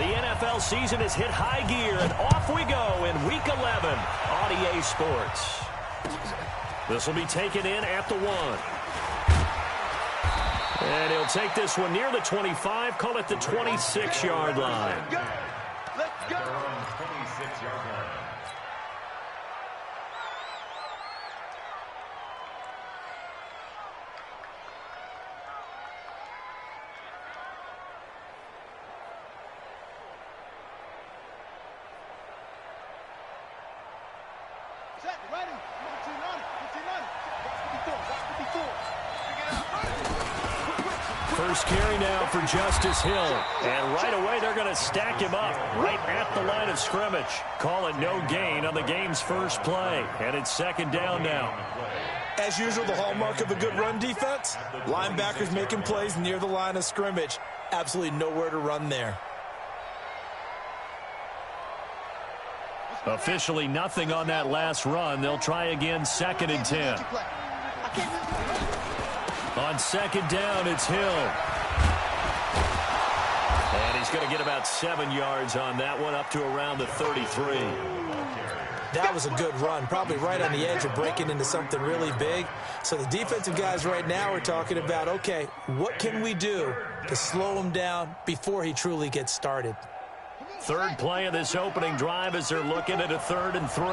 The NFL season has hit high gear, and off we go in Week 11 on EA Sports. This will be taken in at the 1. And he'll take this one near the 25, call it the 26-yard line. Let's go. 26-yard line. First carry now for Justice Hill. And right away, they're going to stack him up right at the line of scrimmage. Call it no gain on the game's first play. And it's second down now. As usual, the hallmark of a good run defense, linebackers making plays near the line of scrimmage. Absolutely nowhere to run there. Officially nothing on that last run. They'll try again, 2nd and 10. On second down, it's Hill. And he's going to get about 7 yards on that one, up to around the 33. That was a good run, probably right on the edge of breaking into something really big. So the defensive guys right now are talking about, okay, what can we do to slow him down before he truly gets started? Third play of this opening drive as they're looking at a 3rd and 3.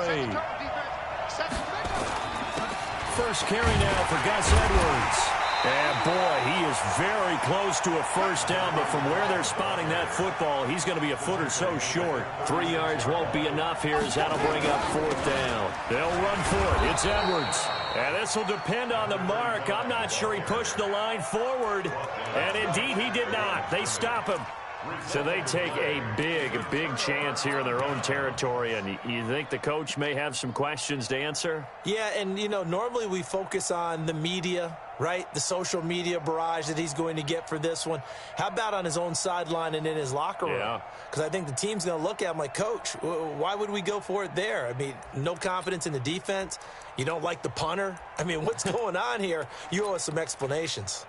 First carry now for Gus Edwards. And, boy, he is very close to a first down, but from where they're spotting that football, he's going to be a foot or so short. 3 yards won't be enough here as that'll bring up 4th down. They'll run for it. It's Edwards. And this will depend on the mark. I'm not sure he pushed the line forward. And, indeed, he did not. They stop him. So they take a big chance here in their own territory. And you think the coach may have some questions to answer? Yeah, and, you know, normally we focus on the media, right? The social media barrage that he's going to get for this one. How about on his own sideline and in his locker room? Yeah. Because I think the team's going to look at him like, Coach, why would we go for it there? I mean, no confidence in the defense. You don't like the punter. I mean, what's going on here? You owe us some explanations.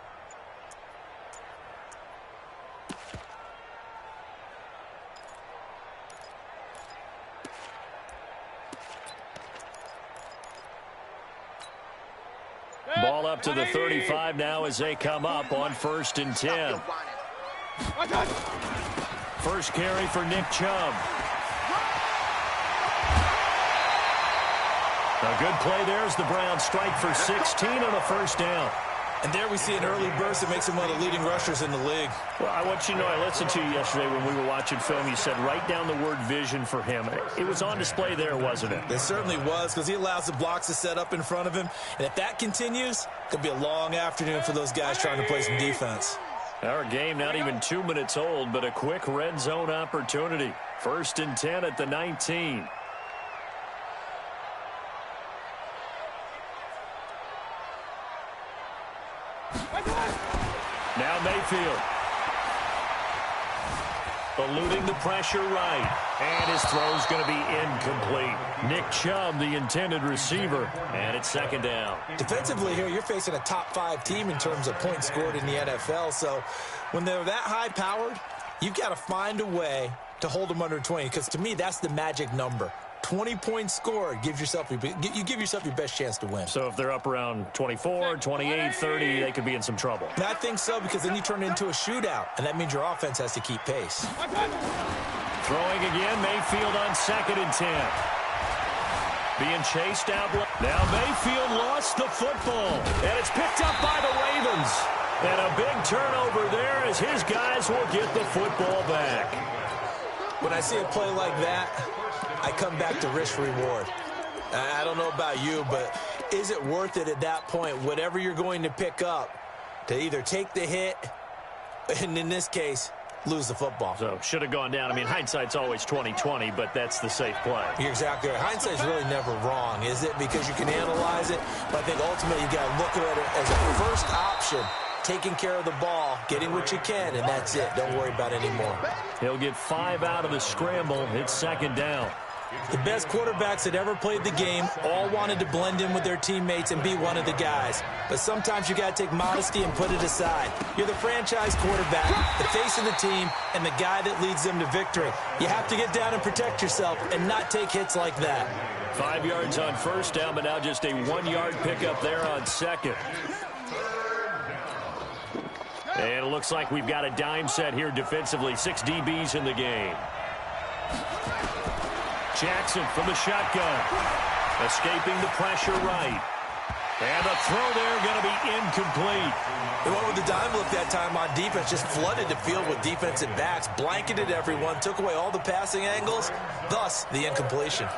Ball up to the 35 now as they come up on 1st and 10. First carry for Nick Chubb. A good play there as the Browns strike for 16 on a first down. And there we see an early burst that makes him one of the leading rushers in the league. Well, I want you to know, I listened to you yesterday when we were watching film. You said write down the word vision for him. It was on display there, wasn't it? It certainly was, because he allows the blocks to set up in front of him. And if that continues, it could be a long afternoon for those guys trying to play some defense. Our game not even 2 minutes old, but a quick red zone opportunity. 1st and 10 at the 19. Now Mayfield. Eluding the pressure right. And his throw's going to be incomplete. Nick Chubb, the intended receiver. And it's 2nd down. Defensively here, you're facing a top 5 team in terms of points scored in the NFL. So when they're that high-powered, you've got to find a way to hold them under 20. Because to me, that's the magic number. 20 points scored, you give yourself your best chance to win. So if they're up around 24, 28, 30, they could be in some trouble. And I think so, because then you turn it into a shootout, and that means your offense has to keep pace. Throwing again, Mayfield on 2nd and 10. Being chased out. Now Mayfield lost the football, and it's picked up by the Ravens. And a big turnover there as his guys will get the football back. When I see a play like that, I come back to risk-reward. I don't know about you, but is it worth it at that point, whatever you're going to pick up, to either take the hit, and in this case, lose the football? So, should have gone down. I mean, hindsight's always 20/20, but that's the safe play. You're exactly right. Hindsight's really never wrong, is it? Because you can analyze it, but I think ultimately you got to look at it as a first option. Taking care of the ball, getting what you can, and that's it. Don't worry about it anymore. He'll get 5 out of the scramble. It's 2nd down. The best quarterbacks that ever played the game all wanted to blend in with their teammates and be one of the guys. But sometimes you got to take modesty and put it aside. You're the franchise quarterback, the face of the team, and the guy that leads them to victory. You have to get down and protect yourself and not take hits like that. 5 yards on first down, but now just a 1-yard pickup there on second. And it looks like we've got a dime set here defensively. 6 DBs in the game. Jackson from the shotgun. Escaping the pressure right. And the throw there going to be incomplete. They went with the dime look that time on defense. Just flooded the field with defensive backs. Blanketed everyone. Took away all the passing angles. Thus, the incompletion.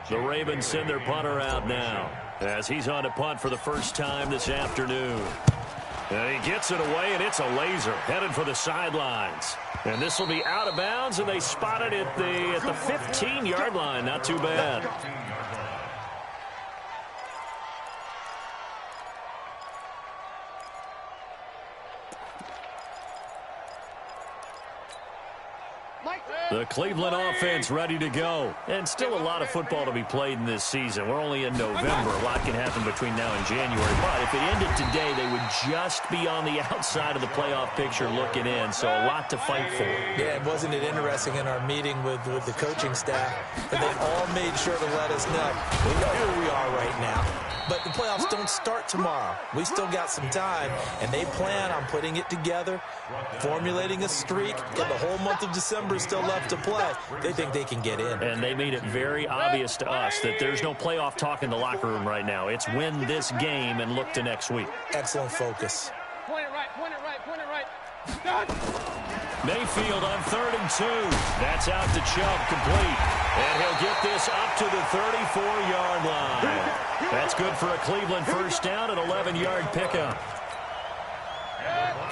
The Ravens send their punter out now as he's on to punt for the first time this afternoon. And he gets it away, and it's a laser headed for the sidelines. And this will be out of bounds, and they spot it at the 15-yard line. Not too bad. The Cleveland offense ready to go. And still a lot of football to be played in this season. We're only in November. A lot can happen between now and January. But if it ended today, they would just be on the outside of the playoff picture looking in. So a lot to fight for. Yeah, wasn't it interesting in our meeting with the coaching staff that they all made sure to let us know we know where we are right now. But the playoffs don't start tomorrow. We still got some time, and they plan on putting it together, formulating a streak. Got the whole month of December still left to play. They think they can get in. And they made it very obvious to us that there's no playoff talk in the locker room right now. It's win this game and look to next week. Excellent focus. Point it right, point it right, point it right. Mayfield on 3rd and 2. That's out to Chubb, complete. And he'll get this up to the 34-yard line. That's good for a Cleveland first down, an 11-yard pickup.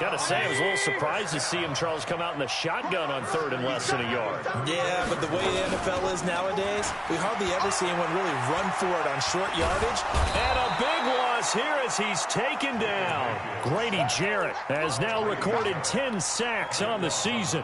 Got to say, I was a little surprised to see him, Charles, come out in the shotgun on 3rd and less than a yard. Yeah, but the way the NFL is nowadays, we hardly ever see anyone really run for it on short yardage. And a big loss here as he's taken down. Grady Jarrett has now recorded 10 sacks on the season.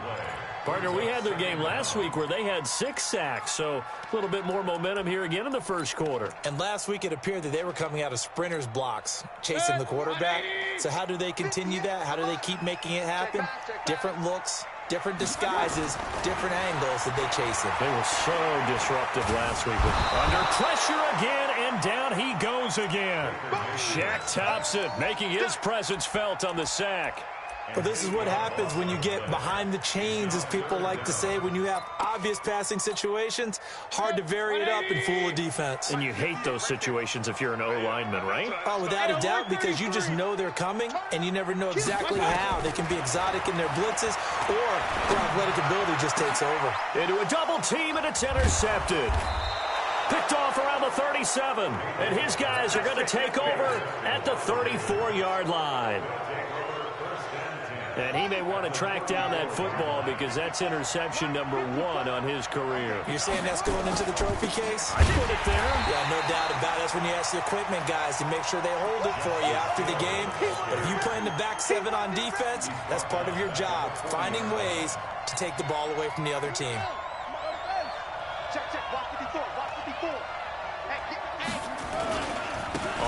Partner, we had their game last week where they had 6 sacks, so a little bit more momentum here again in the first quarter. And last week it appeared that they were coming out of sprinters blocks, chasing the quarterback. So how do they continue that? How do they keep making it happen? Different looks, different disguises, different angles that they chase it. They were so disruptive last week. Under pressure again, and down he goes again. Shaq Thompson making his presence felt on the sack. But this is what happens when you get behind the chains, as people like to say, when you have obvious passing situations. Hard to vary it up and fool a defense. And you hate those situations if you're an O-lineman, right? Oh, without a doubt, because you just know they're coming, and you never know exactly how. They can be exotic in their blitzes, or their athletic ability just takes over. Into a double team, and it's intercepted. Picked off around the 37, and his guys are going to take over at the 34-yard line. And he may want to track down that football because that's interception number 1 on his career. You're saying that's going into the trophy case? I put it there. Yeah, no doubt about it. That's when you ask the equipment guys to make sure they hold it for you after the game. But if you play in the back 7 on defense, that's part of your job, finding ways to take the ball away from the other team. Check, watch 54, watch 54.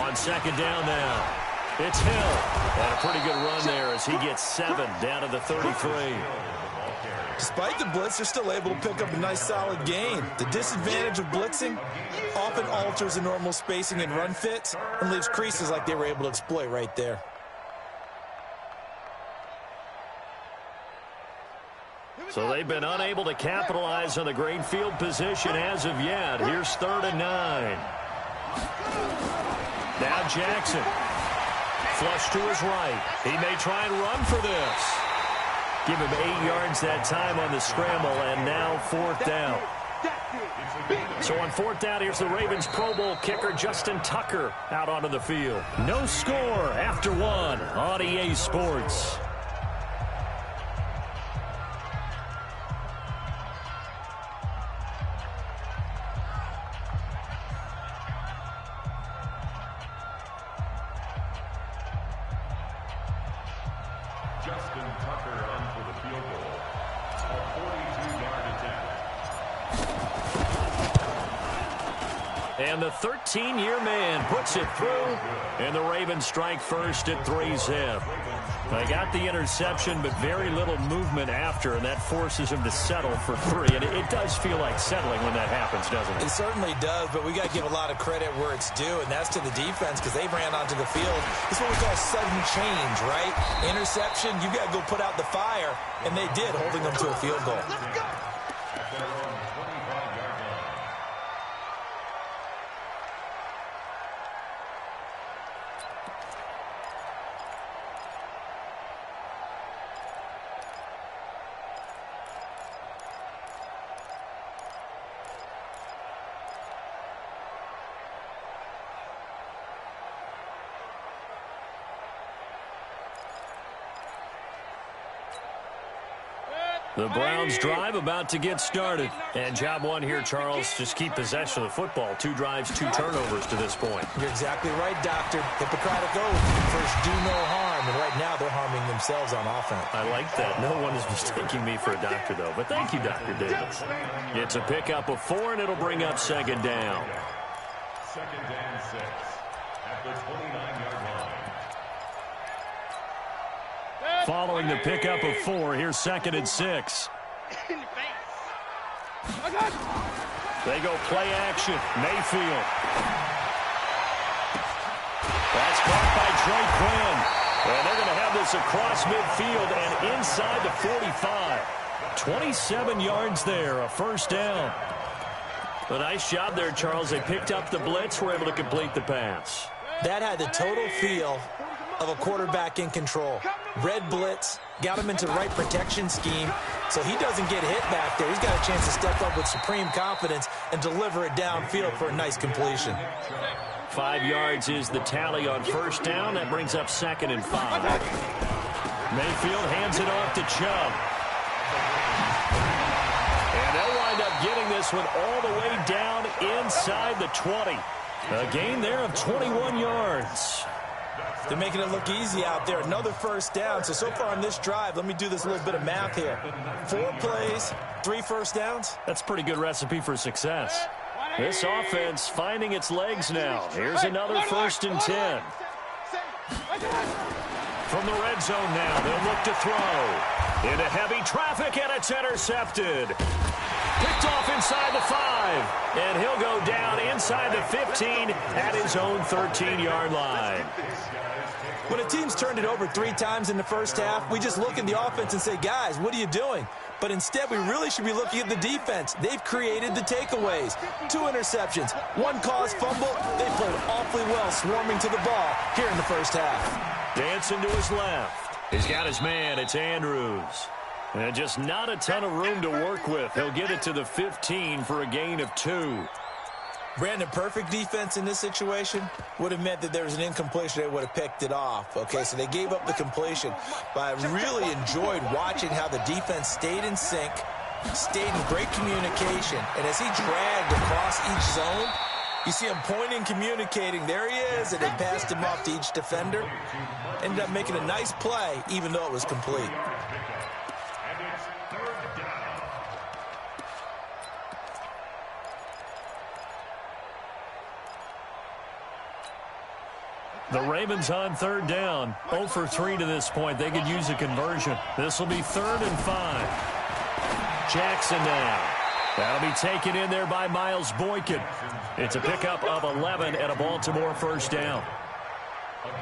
On second down now. It's Hill. And a pretty good run there as he gets 7 down to the 33. Despite the blitz, they're still able to pick up a nice solid gain. The disadvantage of blitzing often alters the normal spacing and run fits and leaves creases like they were able to exploit right there. So they've been unable to capitalize on the great field position as of yet. Here's 3rd and 9. Now Jackson. Flush to his right. He may try and run for this. Give him 8 yards that time on the scramble, and now 4th down. So on 4th down, here's the Ravens Pro Bowl kicker Justin Tucker out onto the field. No score after 1 on EA Sports. Justin Tucker on for the field goal. A 42-yard attempt. And the 13-year man puts it through, and the Ravens strike first at 3-zip. They got the interception, but very little movement after, and that forces him to settle for 3. And it does feel like settling when that happens, doesn't it? It certainly does, but we got to give a lot of credit where it's due, and that's to the defense because they ran onto the field. It's what we call sudden change, right? Interception, you got to go put out the fire, and they did, holding them to a field goal. At their own 25-yard line. The Browns drive about to get started. And job one here, Charles, just keep possession of the football. 2 drives, 2 turnovers to this point. You're exactly right, Doctor. Hippocratic oath. First, do no harm. And right now, they're harming themselves on offense. I like that. No one is mistaking me for a doctor, though. But thank you, Dr. Davis. It's a pickup of 4, and it'll bring up second down. Second and 6 at the 29-yard line. Following the pickup of 4, here's second and 6. They go play action. Mayfield. That's caught by Trey Quinn. And they're going to have this across midfield and inside the 45. 27 yards there, a first down. A nice job there, Charles. They picked up the blitz, were able to complete the pass. That had the total feel of a quarterback in control. Red blitz, got him into the right protection scheme, so he doesn't get hit back there. He's got a chance to step up with supreme confidence and deliver it downfield for a nice completion. 5 yards is the tally on first down. That brings up second and 5. Mayfield hands it off to Chubb. And they'll wind up getting this one all the way down inside the 20. A gain there of 21 yards. They're making it look easy out there. Another first down. So far on this drive, let me do this little bit of math here. 4 plays, 3 first downs. That's a pretty good recipe for success. This offense finding its legs now. Here's another first and 10. From the red zone now, they'll look to throw. Into heavy traffic, and it's intercepted. Picked off inside the 5. And he'll go down inside the 15 at his own 13-yard line. When a team's turned it over 3 times in the first half, we just look at the offense and say, guys, what are you doing? But instead, we really should be looking at the defense. They've created the takeaways. 2 interceptions, 1 caused fumble. They played awfully well swarming to the ball here in the first half. Dancing to his left. He's got his man. It's Andrews. And just not a ton of room to work with. He'll get it to the 15 for a gain of 2. Brandon, perfect defense in this situation would have meant that there was an incompletion. They would have picked it off. Okay, so they gave up the completion. But I really enjoyed watching how the defense stayed in sync, stayed in great communication. And as he dragged across each zone, you see him pointing, communicating. There he is, and they passed him off to each defender. Ended up making a nice play, even though it was complete. The Ravens on third down. 0 for 3 to this point. They could use a conversion. This will be 3rd and 5. Jackson now. That'll be taken in there by Miles Boykin. It's a pickup of 11 and a Baltimore first down.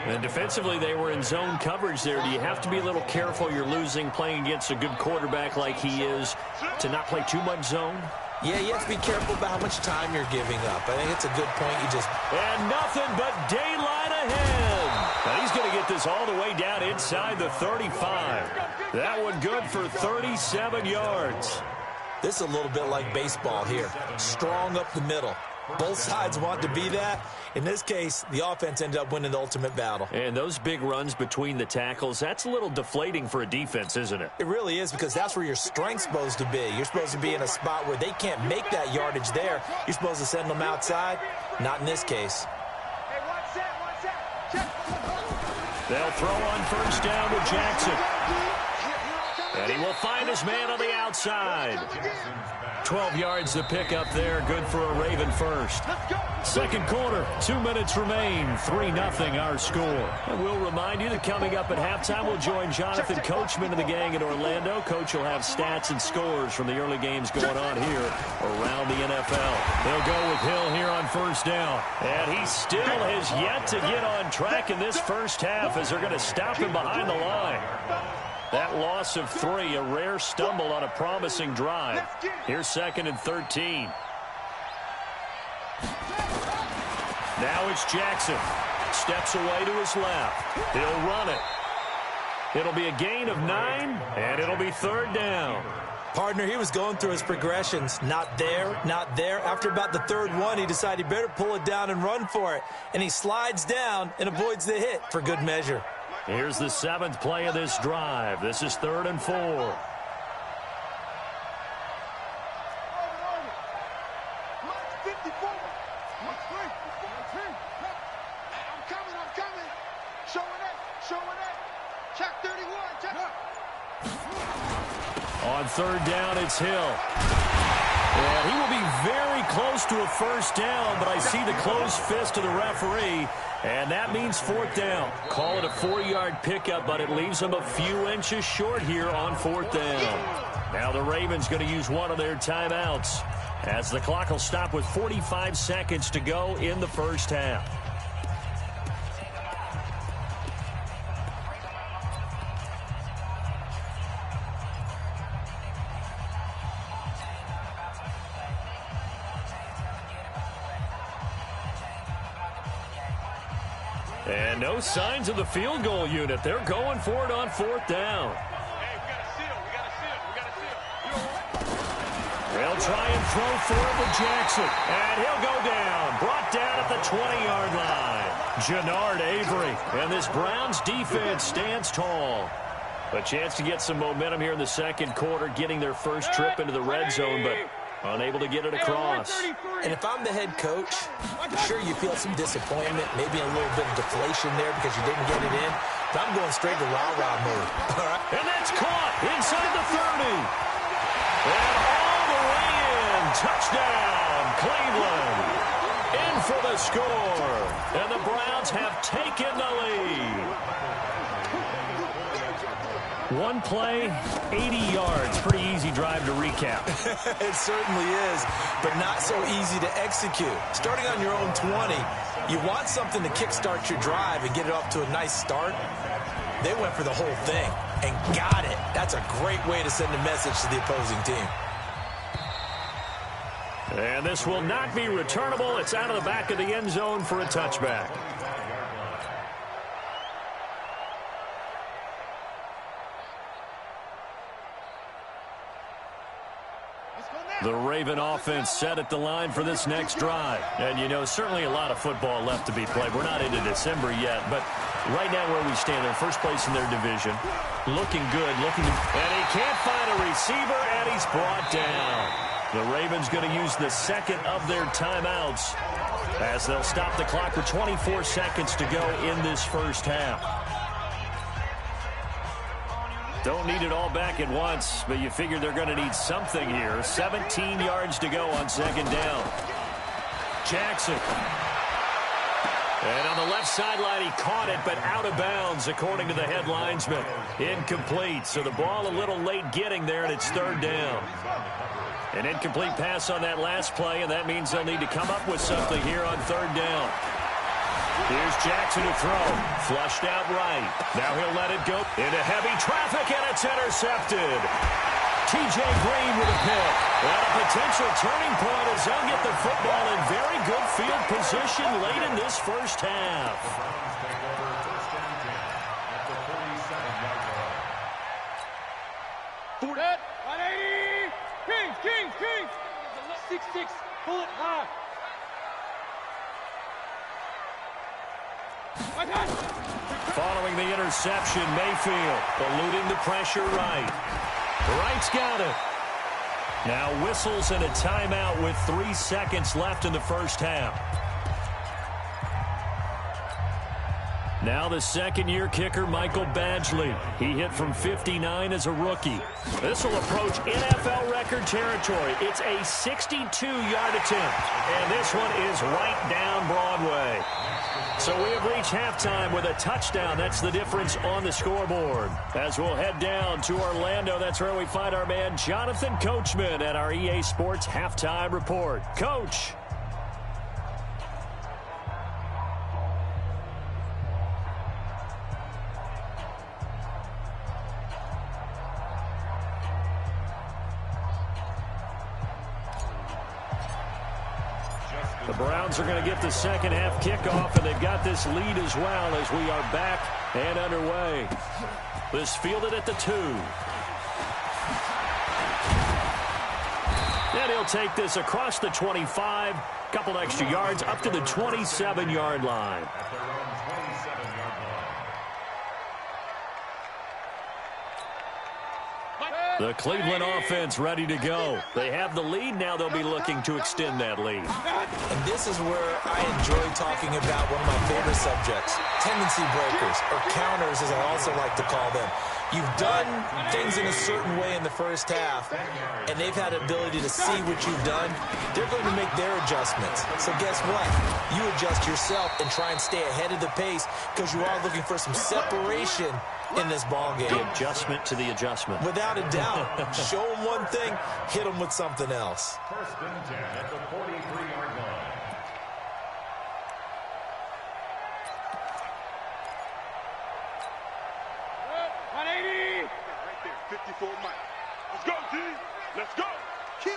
And defensively, they were in zone coverage there. Do you have to be a little careful you're losing playing against a good quarterback like he is to not play too much zone? Yeah, you have to be careful about how much time you're giving up. I think it's a good point. And nothing but daylight ahead. Now he's going to get this all the way down inside the 35. That one good for 37 yards. This is a little bit like baseball here. Strong up the middle. Both sides want to be that. In this case, the offense ended up winning the ultimate battle. And those big runs between the tackles, that's a little deflating for a defense, isn't it? It really is, because that's where your strength's supposed to be. You're supposed to be in a spot where they can't make that yardage there. You're supposed to send them outside. Not in this case. Hey, one set, check. They'll throw on first down to Jackson. And he will find his man on the outside. 12 yards to pick up there. Good for a Raven first. Second quarter, 2 minutes remain. 3-0 our score. And we'll remind you that coming up at halftime, we'll join Jonathan Coachman and the gang in Orlando. Coach will have stats and scores from the early games going on here around the NFL. They'll go with Hill here on first down. And he still has yet to get on track in this first half as they're going to stop him behind the line. That loss of 3, a rare stumble on a promising drive. Here's 2nd and 13. Now it's Jackson. Steps away to his left. He'll run it. It'll be a gain of 9, and it'll be 3rd down. Partner, he was going through his progressions. Not there, not there. After about the 3rd one, he decided he better pull it down and run for it. And he slides down and avoids the hit for good measure. Here's the 7th play of this drive. This is 3rd and 4. On 3rd down, it's Hill. And he will be very close to a first down, but I see the closed fist of the referee, and that means 4th down. Call it a 4-yard pickup, but it leaves them a few inches short here on 4th down. Now the Ravens going to use one of their timeouts as the clock will stop with 45 seconds to go in the first half. And no signs of the field goal unit. They're going for it on 4th down. Hey, we got a seal. We got a seal. We got a seal. You know what? They'll try and throw for it with Jackson. And he'll go down. Brought down at the 20-yard line. Jannard Avery. And this Browns defense stands tall. A chance to get some momentum here in the second quarter, getting their first trip into the red zone, but unable to get it across. And if I'm the head coach, sure you feel some disappointment, maybe a little bit of deflation there because you didn't get it in. But I'm going straight to rah-rah mode. All right. And that's caught inside the 30. And all the way in. Touchdown, Cleveland. In for the score. And the Browns have taken the lead. One play, 80 yards. Pretty easy drive to recap. It certainly is, but not so easy to execute. Starting on your own 20, you want something to kickstart your drive and get it off to a nice start. They went for the whole thing and got it. That's a great way to send a message to the opposing team. And this will not be returnable. It's out of the back of the end zone for a touchback. The Raven offense set at the line for this next drive. And, you know, certainly a lot of football left to be played. We're not into December yet, but right now where we stand, they're first place in their division. Looking good, and he can't find a receiver, and he's brought down. The Ravens going to use the second of their timeouts as they'll stop the clock with 24 seconds to go in this first half. Don't need it all back at once, but you figure they're going to need something here. 17 yards to go on second down. Jackson. And on the left sideline, he caught it, but out of bounds, according to the head linesman. Incomplete, so the ball a little late getting there, and it's 3rd down. An incomplete pass on that last play, and that means they'll need to come up with something here on 3rd down. Here's Jackson to throw. Flushed out right. Now he'll let it go into heavy traffic, and it's intercepted. T.J. Green with a pick. And a potential turning point as they'll get the football in very good field position late in this first half. Set. 180. Kings. 6-6. Pull it high. Following the interception, Mayfield eluding the pressure right. Wright's got it. Now whistles and a timeout with 3 seconds left in the first half. Now the second-year kicker, Michael Badgley. He hit from 59 as a rookie. This will approach NFL record territory. It's a 62-yard attempt, and this one is right down Broadway. So we have reached halftime with a touchdown. That's the difference on the scoreboard. As we'll head down to Orlando, that's where we find our man Jonathan Coachman at our EA Sports Halftime Report. Coach. The Browns are going to get the second half kickoff, and they've got this lead as well as we are back and underway. This fielded at the 2. And he'll take this across the 25, couple extra yards up to the 27-yard line. The Cleveland offense ready to go. They have the lead. Now they'll be looking to extend that lead. And this is where I enjoy talking about one of my favorite subjects, tendency breakers, or counters as I also like to call them. You've done things in a certain way in the first half, and they've had the ability to see what you've done. They're going to make their adjustments. So guess what? You adjust yourself and try and stay ahead of the pace because you are looking for some separation in this ball game. The adjustment to the adjustment. Without a doubt. Show them one thing, hit them with something else. First and 10 at the 43-yard line. Right there, 54 Mike. Let's go, G. Let's go. Kill.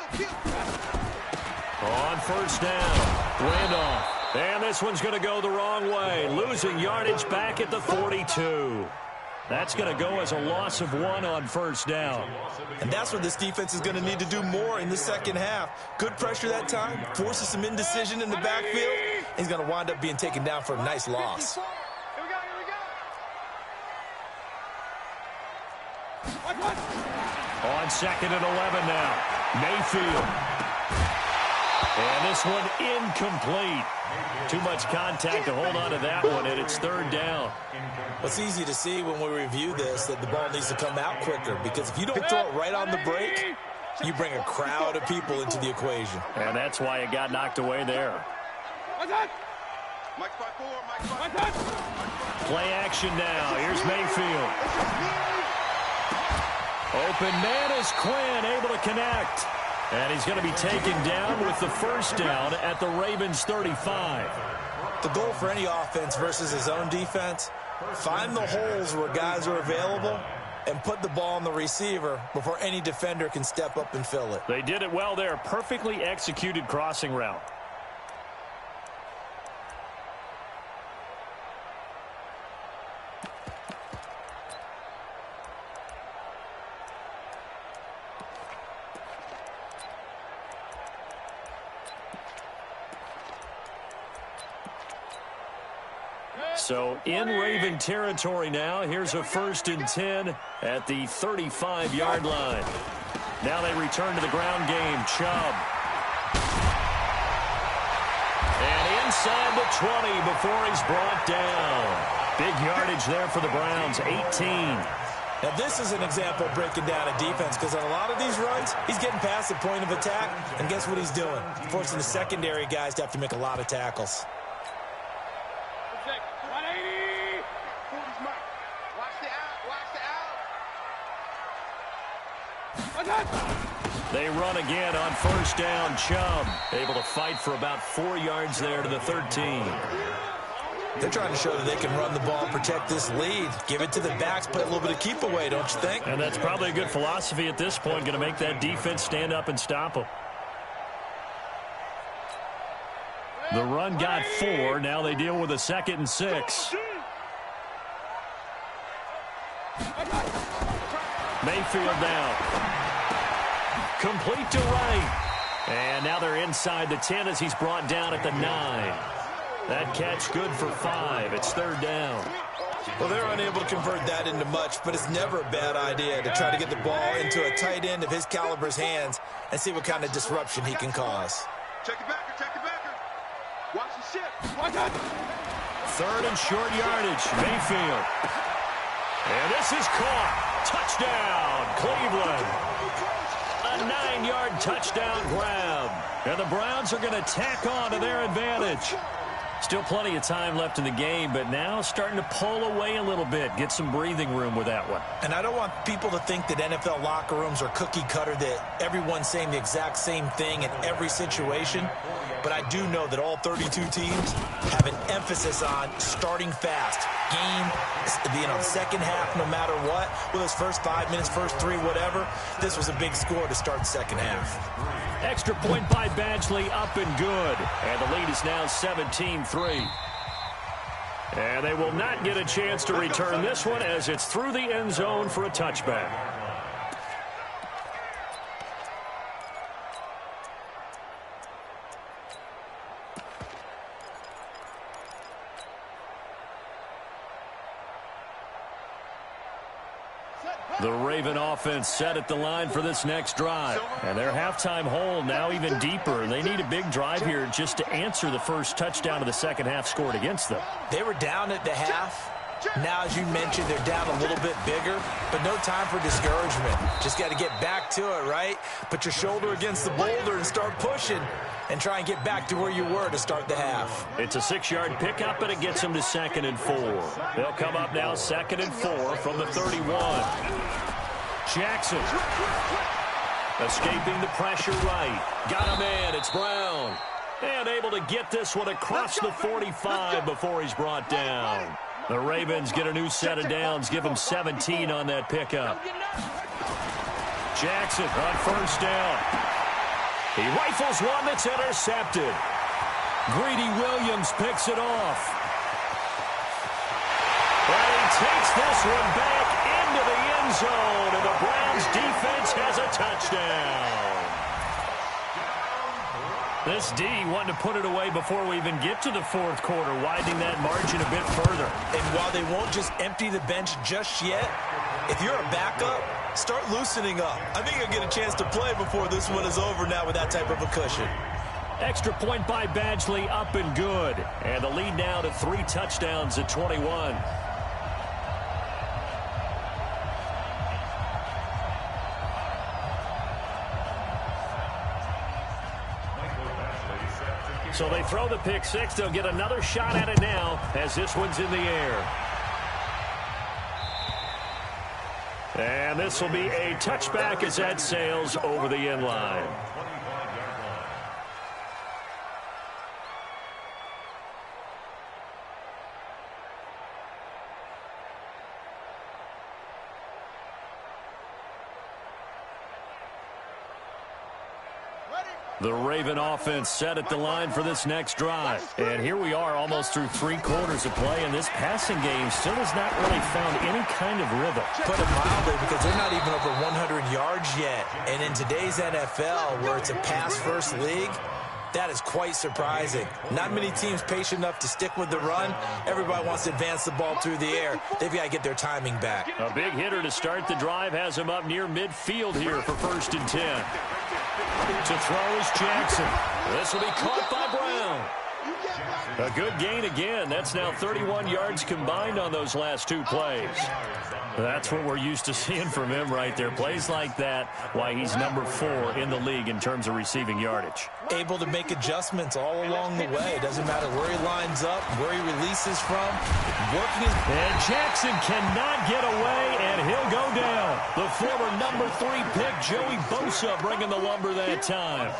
On first down, Randolph. And this one's going to go the wrong way. Losing yardage back at the 42. That's going to go as a loss of 1 on first down. And that's what this defense is going to need to do more in the second half. Good pressure that time, forces some indecision in the backfield. He's going to wind up being taken down for a nice loss. Here we go. On second and 11 now, Mayfield. And this one incomplete. Too much contact to hold on to that one, and it's third down. Well, it's easy to see when we review this that the ball needs to come out quicker, because if you don't throw it right on the break, you bring a crowd of people into the equation. And that's why it got knocked away there. Mike 5-4. Play action now. Here's Mayfield. Open man is Quinn, able to connect. And he's going to be taken down with the first down at the Ravens 35. The goal for any offense versus his own defense, find the holes where guys are available and put the ball on the receiver before any defender can step up and fill it. They did it well there. Perfectly executed crossing route. So in Raven territory now. Here's a first and 10 at the 35-yard line. Now they return to the ground game. Chubb. And inside the 20 before he's brought down. Big yardage there for the Browns, 18. Now, this is an example of breaking down a defense, because on a lot of these runs, he's getting past the point of attack, and guess what he's doing? Forcing the secondary guys to have to make a lot of tackles. They run again on first down. Chubb able to fight for about 4 yards there to the 13. They're trying to show that they can run the ball, protect this lead, give it to the backs, play a little bit of keep away, don't you think? And that's probably a good philosophy at this point, going to make that defense stand up and stop them. The run got 4. Now they deal with a 2nd and 6. Mayfield now. Complete to right. And now they're inside the 10 as he's brought down at the 9. That catch good for 5. It's third down. Well, they're unable to convert that into much, but it's never a bad idea to try to get the ball into a tight end of his caliber's hands and see what kind of disruption he can cause. Check the backer. Watch the shift. Watch out. Third and short yardage. Mayfield. And this is caught. Touchdown, Cleveland. A 9-yard touchdown grab. And the Browns are going to tack on to their advantage. Still plenty of time left in the game, but now starting to pull away a little bit. Get some breathing room with that one. And I don't want people to think that NFL locker rooms are cookie cutter, that everyone's saying the exact same thing in every situation. But I do know that all 32 teams have an emphasis on starting fast. Second half, no matter what. With those first 5 minutes, first 3, whatever. This was a big score to start the second half. Extra point by Badgley, up and good. And the lead is now 17-3. And they will not get a chance to return this one as it's through the end zone for a touchback. The Raven offense set at the line for this next drive. And their halftime hole now even deeper. They need a big drive here just to answer the first touchdown of the second half scored against them. They were down at the half. Now, as you mentioned, they're down a little bit bigger, but no time for discouragement. Just got to get back to it, right? Put your shoulder against the boulder and start pushing and try and get back to where you were to start the half. It's a 6-yard pickup, and it gets them to 2nd and 4. They'll come up now 2nd and 4 from the 31. Jackson escaping the pressure right. Got a man. It's Brown. And able to get this one across the 45 before he's brought down. The Ravens get a new set of downs, give them 17 on that pickup. Jackson on first down. He rifles one that's intercepted. Greedy Williams picks it off. And he takes this one back into the end zone, and the Browns defense has a touchdown. This D wanting to put it away before we even get to the fourth quarter, widening that margin a bit further. And while they won't just empty the bench just yet, if you're a backup, start loosening up. I think you'll get a chance to play before this one is over now with that type of a cushion. Extra point by Badgley, up and good. And the lead now to 3 touchdowns at 21. So they throw the pick six. They'll get another shot at it now as this one's in the air. And this will be a touchback as that sails over the end line. The Raven offense set at the line for this next drive. And here we are almost through 3 quarters of play, and this passing game still has not really found any kind of rhythm. Put it mildly, because they're not even over 100 yards yet. And in today's NFL, where it's a pass-first league, that is quite surprising. Not many teams patient enough to stick with the run. Everybody wants to advance the ball through the air. They've got to get their timing back. A big hitter to start the drive has him up near midfield here for 1st and 10. To throw is Jackson. This will be caught by Brown. A good gain again. That's now 31 yards combined on those last 2 plays. That's what we're used to seeing from him right there. Plays like that, why he's number 4 in the league in terms of receiving yardage. Able to make adjustments all along the way. Doesn't matter where he lines up, where he releases from. And Jackson cannot get away, and he'll go down. The former number 3 pick, Joey Bosa, bringing the lumber that time.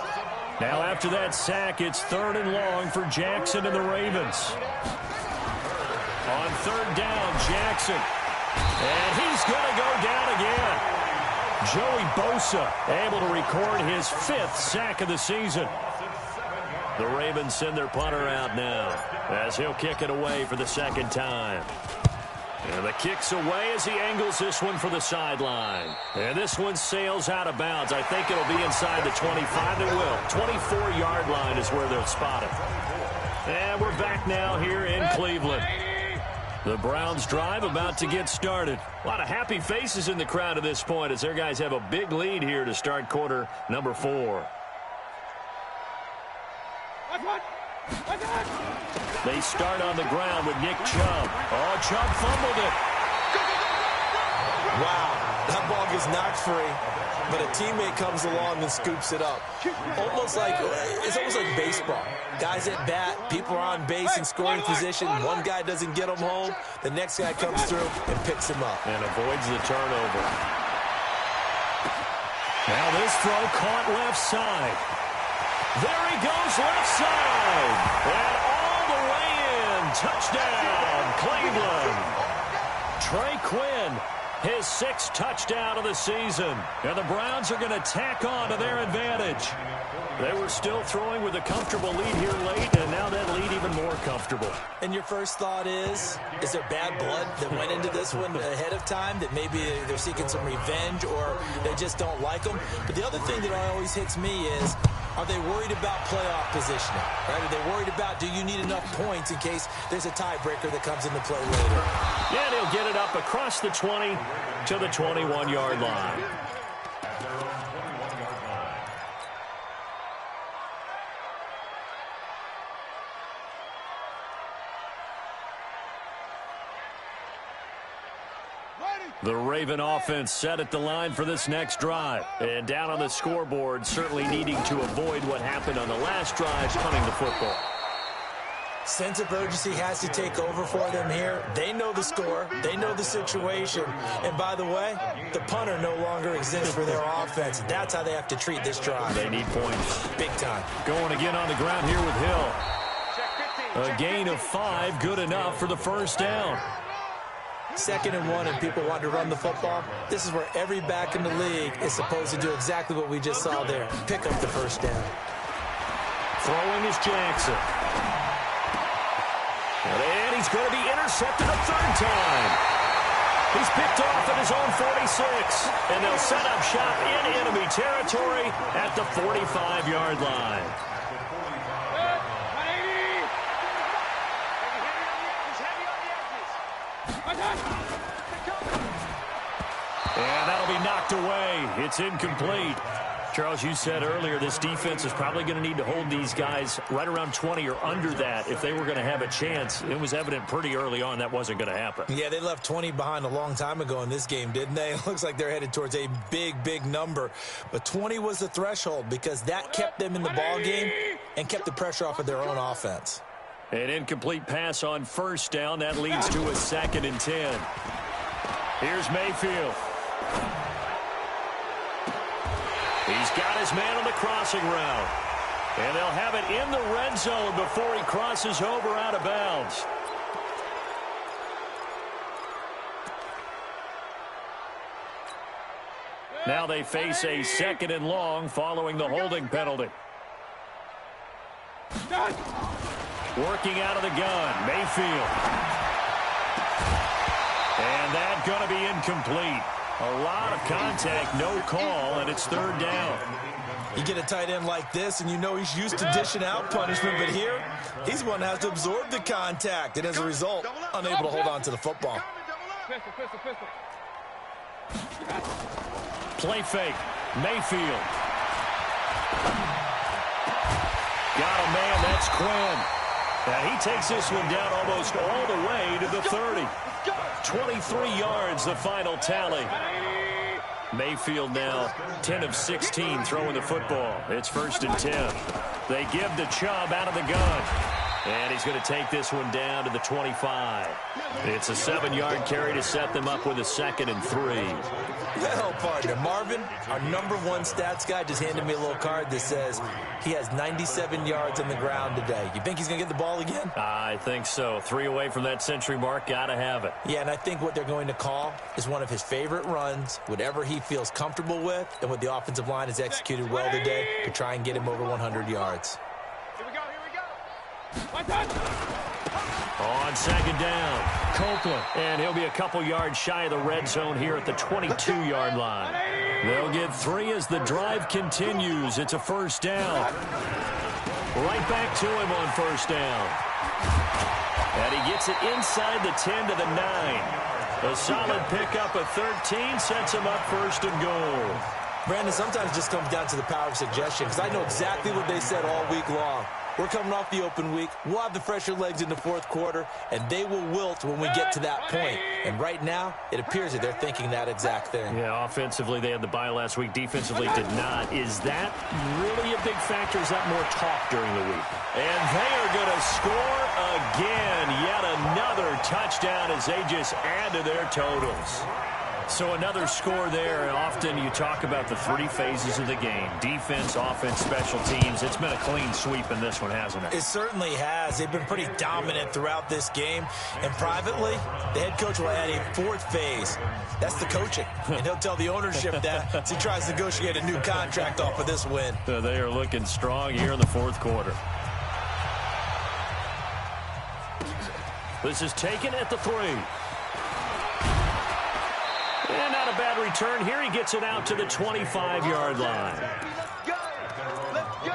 Now after that sack, it's 3rd and long for Jackson and the Ravens. On 3rd down, Jackson. And he's going to go down again. Joey Bosa able to record his 5th sack of the season. The Ravens send their punter out now as he'll kick it away for the 2nd time. And the kick's away as he angles this one for the sideline. And this one sails out of bounds. I think it'll be inside the 25. It will. 24-yard line is where they'll spot it. And we're back now here in Cleveland. The Browns drive about to get started. A lot of happy faces in the crowd at this point as their guys have a big lead here to start quarter number 4. They start on the ground with Nick Chubb. Oh, Chubb fumbled it. Wow, that ball gets knocked free, but a teammate comes along and scoops it up. It's almost like baseball. Guys at bat, people are on base in scoring position. One guy doesn't get him home. The next guy comes through and picks him up. And avoids the turnover. Now this throw caught left side. There he goes left side. And all the way in. Touchdown, Cleveland. Trey Quinn, his 6th touchdown of the season. And the Browns are going to tack on to their advantage. They were still throwing with a comfortable lead here late, and now that lead even more comfortable. And your first thought is there bad blood that went into this one ahead of time, that maybe they're seeking some revenge or they just don't like them? But the other thing that always hits me is, are they worried about playoff positioning? Right? Are they worried about, do you need enough points in case there's a tiebreaker that comes into play later? Yeah, and he'll get it up across the 20 to the 21-yard line. The Raven offense set at the line for this next drive. And down on the scoreboard, certainly needing to avoid what happened on the last drive, punting the football. Sense of urgency has to take over for them here. They know the score. They know the situation. And by the way, the punter no longer exists for their offense. That's how they have to treat this drive. They need points. Big time. Going again on the ground here with Hill. A gain of 5, good enough for the first down. 2nd and 1, and people want to run the football. This is where every back in the league is supposed to do exactly what we just saw there. Pick up the first down. Throwing is Jackson. And he's going to be intercepted a 3rd time. He's picked off at his own 46. And they'll set up shop in enemy territory at the 45-yard line. And that'll be knocked away. It's incomplete. Charles, you said earlier this defense is probably going to need to hold these guys right around 20 or under that if they were going to have a chance. It was evident pretty early on that wasn't going to happen. Yeah, they left 20 behind a long time ago in this game, didn't they? It looks like they're headed towards a big, big number. But 20 was the threshold because that kept them in the ball game and kept the pressure off of their own offense. An incomplete pass on first down. That leads to a 2nd and 10. Here's Mayfield. He's got his man on the crossing route. And they'll have it in the red zone before he crosses over out of bounds. Now they face a 2nd and long following the holding penalty. Working out of the gun, Mayfield. And that's going to be incomplete. A lot of contact, no call, and it's 3rd down. You get a tight end like this, and you know he's used to dishing out punishment, but here, he's the one that has to absorb the contact, and as a result, unable to hold on to the football. Play fake, Mayfield. Got a man, that's Quinn. Now he takes this one down almost all the way to the 30. 23 yards, the final tally. Mayfield now 10 of 16 throwing the football. It's 1st and 10. They give to Chubb out of the gun. And he's going to take this one down to the 25. It's a 7-yard carry to set them up with a 2nd and 3. Well, partner, Marvin, our #1 stats guy, just handed me a little card that says he has 97 yards on the ground today. You think he's going to get the ball again? I think so. 3 away from that century mark. Got to have it. Yeah, and I think what they're going to call is one of his favorite runs, whatever he feels comfortable with, and what the offensive line has executed well today to try and get him over 100 yards. Here we go, here we go. On 2nd down, Copeland. And he'll be a couple yards shy of the red zone here at the 22-yard line. They'll get 3 as the drive continues. It's a 1st down. Right back to him on 1st down. And he gets it inside the 10 to the 9. A solid pickup of 13 sets him up 1st and goal. Brandon, sometimes it just comes down to the power of suggestion, because I know exactly what they said all week long. We're coming off the open week. We'll have the fresher legs in the fourth quarter, and they will wilt when we get to that point. And right now, it appears that they're thinking that exact thing. Yeah, offensively, they had the bye last week. Defensively, did not. Is that really a big factor? Is that more talk during the week? And they are going to score again. Yet another touchdown as they just add to their totals. So another score there, and often you talk about the three phases of the game. Defense, offense, special teams. It's been a clean sweep in this one, hasn't it? It certainly has. They've been pretty dominant throughout this game. And privately, the head coach will add a fourth phase. That's the coaching. And he'll tell the ownership that as he tries to negotiate a new contract off of this win. They are looking strong here in the fourth quarter. This is taken at the 3. And not a bad return here. He gets it out to the 25-yard line. Let's go. Let's go.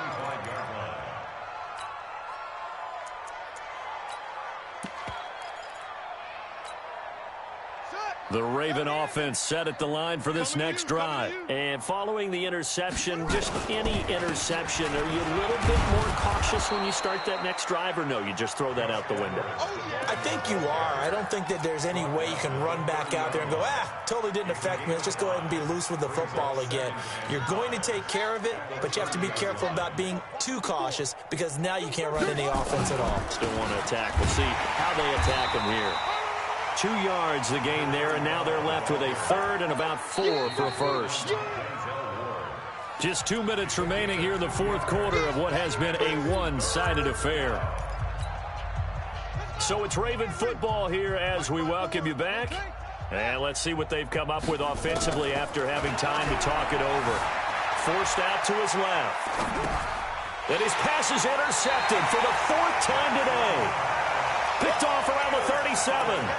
The Raven offense set at the line for this next drive. And following the interception, just any interception, are you a little bit more cautious when you start that next drive, or no, you just throw that out the window? I think you are. I don't think that there's any way you can run back out there and go, totally didn't affect me. Let's just go ahead and be loose with the football again. You're going to take care of it, but you have to be careful about being too cautious because now you can't run any offense at all. Still want to attack. We'll see how they attack him here. 2 yards the gain there, and now they're left with a third and about 4 for a first. Just 2 minutes remaining here in the fourth quarter of what has been a one-sided affair. So it's Raven football here as we welcome you back. And let's see what they've come up with offensively after having time to talk it over. Forced out to his left. And his pass is intercepted for the 4th time today. Picked off around the 37.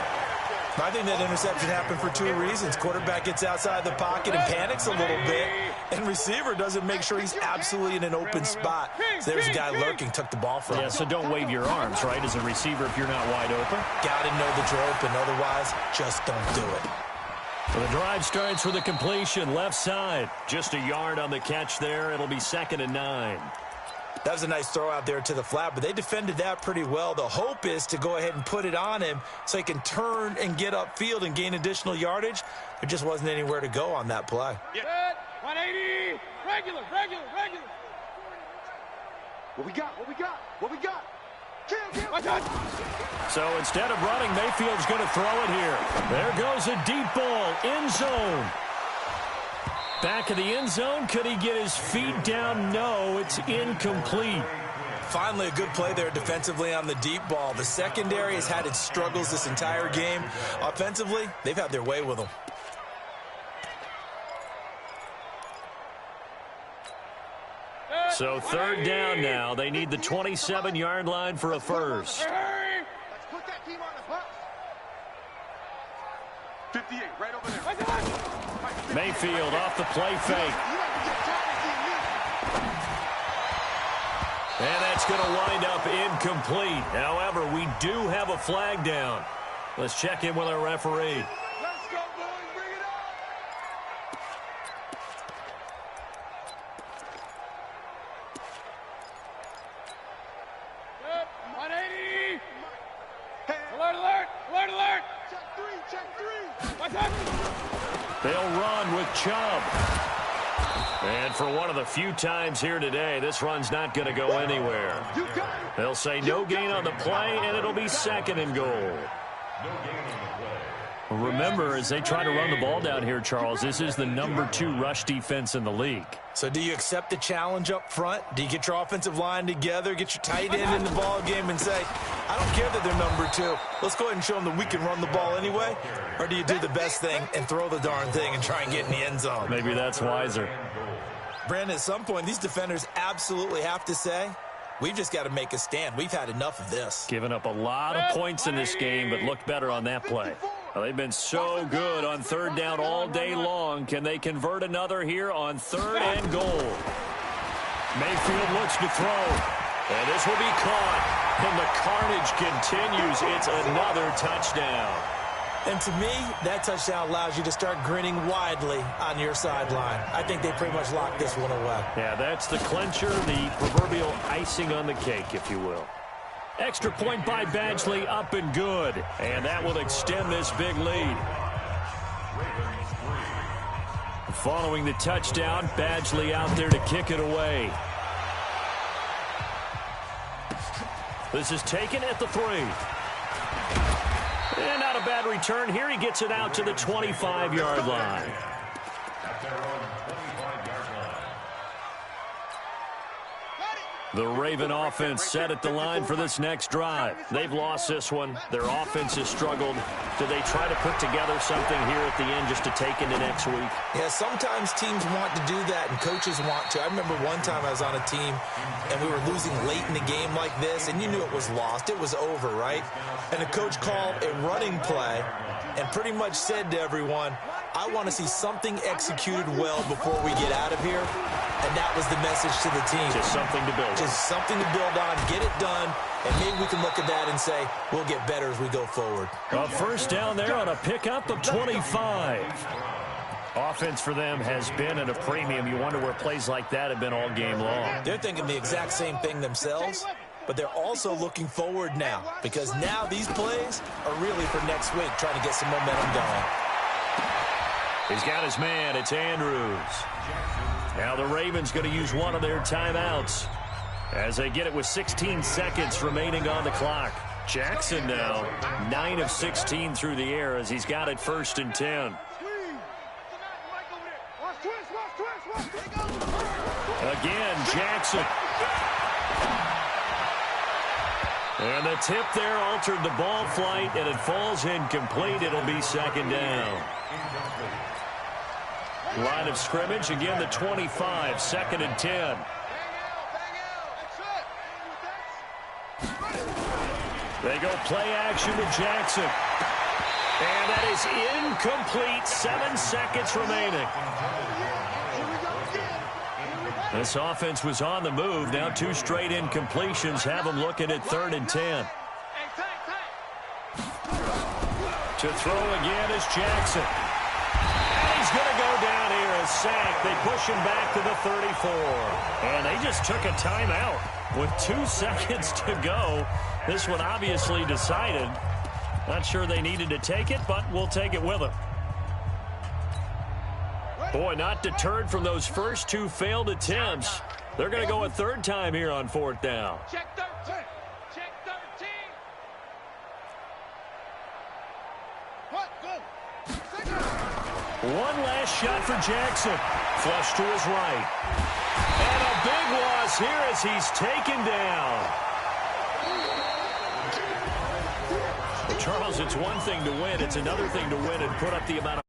I think that interception happened for 2 reasons. Quarterback gets outside the pocket and panics a little bit, and receiver doesn't make sure he's absolutely in an open spot. So there's a guy lurking, took the ball from him. Yeah, so don't wave your arms, right, as a receiver if you're not wide open. Got to know that you're open. Otherwise, just don't do it. So the drive starts with a completion, left side. Just a yard on the catch there. It'll be 2nd and 9. That was a nice throw out there to the flat, but they defended that pretty well. The hope is to go ahead and put it on him so he can turn and get upfield and gain additional yardage. There just wasn't anywhere to go on that play. Set. 180. Regular. What we got? So instead of running, Mayfield's going to throw it here. There goes a deep ball, end zone. Back of the end zone. Could he get his feet down? No, it's incomplete. Finally, a good play there defensively on the deep ball. The secondary has had its struggles this entire game. Offensively, they've had their way with them. So 3rd down now. They need the 27-yard line for a first. Let's put that team on the bus. 58, right over there. Mayfield off the play fake. And that's going to wind up incomplete. However, we do have a flag down. Let's check in with our referee. Let's go, boys. Bring it up. 180. Alert. Check 3. What's up? They'll run with Chubb. And for one of the few times here today, this run's not going to go anywhere. They'll say no gain on the play, and it'll be 2nd and goal. Remember, as they try to run the ball down here, Charles, this is the #2 rush defense in the league. So do you accept the challenge up front? Do you get your offensive line together, get your tight end in the ball game and say, I don't care that they're #2. Let's go ahead and show them that we can run the ball anyway? Or do you do the best thing and throw the darn thing and try and get in the end zone? Maybe that's wiser. Brandon, at some point, these defenders absolutely have to say, we've just got to make a stand. We've had enough of this. Giving up a lot of points in this game, but looked better on that play. Well, they've been so good on 3rd down all day long. Can they convert another here on 3rd and goal? Mayfield looks to throw. And this will be caught. And the carnage continues. It's another touchdown. And to me, that touchdown allows you to start grinning widely on your sideline. I think they pretty much locked this one away. Yeah, that's the clincher, the proverbial icing on the cake, if you will. Extra point by Badgley, up and good. And that will extend this big lead. Following the touchdown, Badgley out there to kick it away. This is taken at the 3. And not a bad return here. He gets it out to the 25-yard line. The Raven offense set at the line for this next drive. They've lost this one. Their offense has struggled. Do they try to put together something here at the end just to take into next week? Yeah, sometimes teams want to do that and coaches want to. I remember one time I was on a team and we were losing late in the game like this, and you knew it was lost. It was over, right? And the coach called a running play and pretty much said to everyone, I want to see something executed well before we get out of here. And that was the message to the team. Just something to build on. Just something to build on, get it done, and maybe we can look at that and say, we'll get better as we go forward. A first down there on a pickup of 25. Offense for them has been at a premium. You wonder where plays like that have been all game long. They're thinking the exact same thing themselves, but they're also looking forward now, because now these plays are really for next week, trying to get some momentum going. He's got his man. It's Andrews. Now the Ravens going to use one of their timeouts as they get it with 16 seconds remaining on the clock. Jackson now 9 of 16 through the air as he's got it 1st and 10. Again, Jackson. And the tip there altered the ball flight, and it falls incomplete. It'll be 2nd down. Line of scrimmage, again the 25, 2nd and 10. They go play action with Jackson. And that is incomplete, 7 seconds remaining. This offense was on the move. Now 2 straight incompletions have them looking at 3rd and 10. To throw again is Jackson. He's going to go down here as sacked. They push him back to the 34. And they just took a timeout with 2 seconds to go. This one obviously decided. Not sure they needed to take it, but we'll take it with them. Boy, not deterred from those first 2 failed attempts. They're going to go a 3rd time here on 4th down. Check 13. Check 13. What? Go. One last shot for Jackson. Flush to his right. And a big loss here as he's taken down. Charles, it's one thing to win. It's another thing to win and put up the amount of